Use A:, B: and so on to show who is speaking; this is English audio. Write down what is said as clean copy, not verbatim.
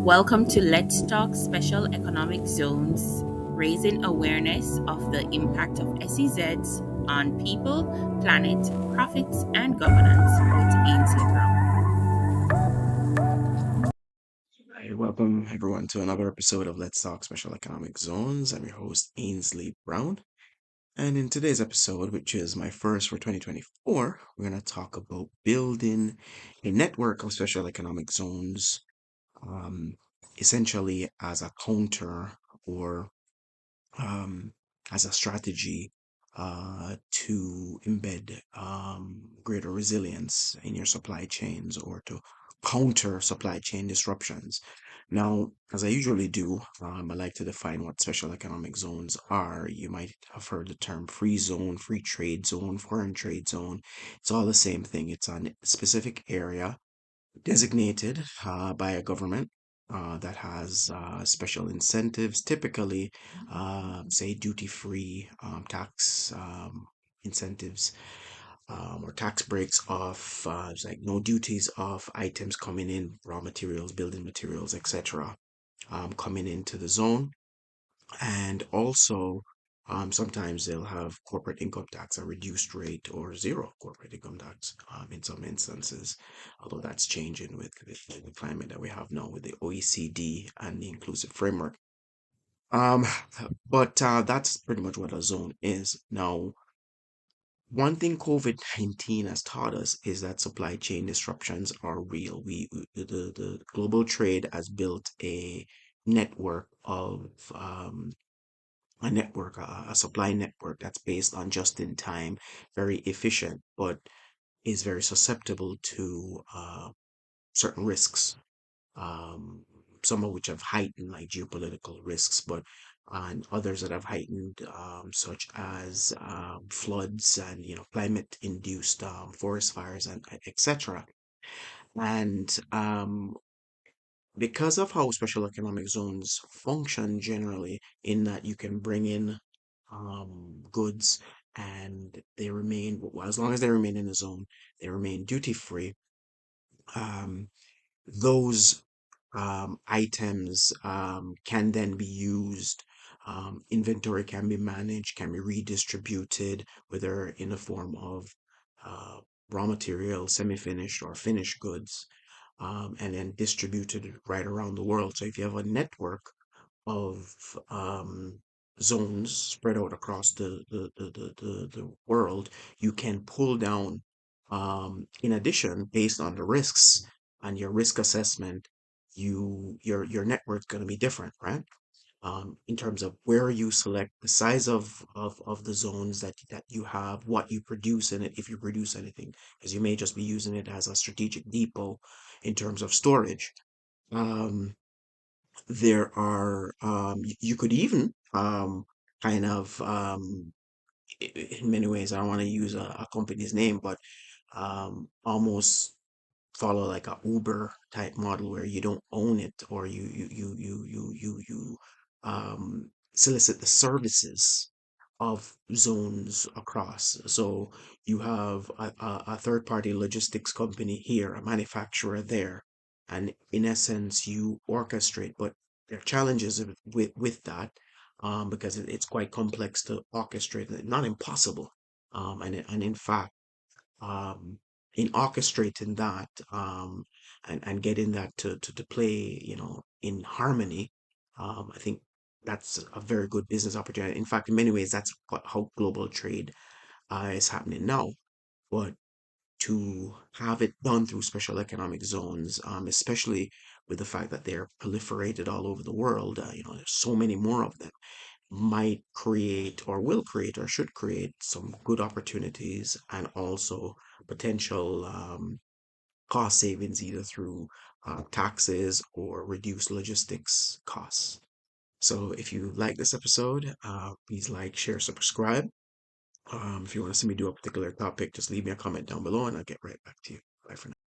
A: Welcome to Let's Talk Special Economic Zones, raising awareness of the impact of SEZs on people, planet, profits, and governance with Ainsley Brown.
B: Hi, welcome everyone to another episode of Let's Talk Special Economic Zones. I'm your host, Ainsley Brown. And in today's episode, which is my first for 2024, we're going to talk about building a network of special economic zones, um, essentially as a counter or um, as a strategy to embed greater resilience in your supply chains or to counter supply chain disruptions. Now, as I usually do, I like to define what special economic zones are. You might have heard the term free zone, free trade zone, foreign trade zone. It's all the same thing. It's a specific area designated by a government that has special incentives, typically, say, duty-free tax incentives or tax breaks off, it's like no duties off items coming in, raw materials, building materials, etc., coming into the zone. And also, sometimes they'll have corporate income tax, a reduced rate, or zero corporate income tax in some instances, although that's changing with the climate that we have now with the OECD and the inclusive framework. Um, but that's pretty much what a zone is. Now, one thing COVID-19 has taught us is that supply chain disruptions are real. The global trade has built network of a supply network that's based on just in time, very efficient, but is very susceptible to certain risks, um, some of which have heightened, like geopolitical risks, but and others that have heightened, such as floods and climate-induced forest fires and etc. And because of how special economic zones function generally, in that you can bring in goods and they remain, well, as long as they remain in the zone, they remain duty free. Um, those items can then be used. Inventory can be managed, can be redistributed, whether in the form of uh, raw material, semi-finished or finished goods, and then distributed right around the world. So if you have a network of zones spread out across the world, you can pull down, in addition, based on the risks and your risk assessment, your network's going to be different, right? In terms of where you select the size of the zones that you have, what you produce in it, if you produce anything, because you may just be using it as a strategic depot in terms of storage. Um, there are you could even kind of in many ways, I don't want to use a company's name, but almost follow like a Uber type model where you don't own it, or you solicit the services of zones across. So you have a third party logistics company here, a manufacturer there, and in essence you orchestrate. But there are challenges with that, because it's quite complex to orchestrate, not impossible. And in fact, um, in orchestrating that, and getting that to play, in harmony, I think that's a very good business opportunity. In fact, in many ways, that's how global trade is happening now. But to have it done through special economic zones, especially with the fact that they're proliferated all over the world, there's so many more of them, might create or will create or should create some good opportunities and also potential cost savings, either through taxes or reduced logistics costs. So if you like this episode, please like, share, subscribe. If you want to see me do a particular topic, just leave me a comment down below and I'll get right back to you. Bye for now.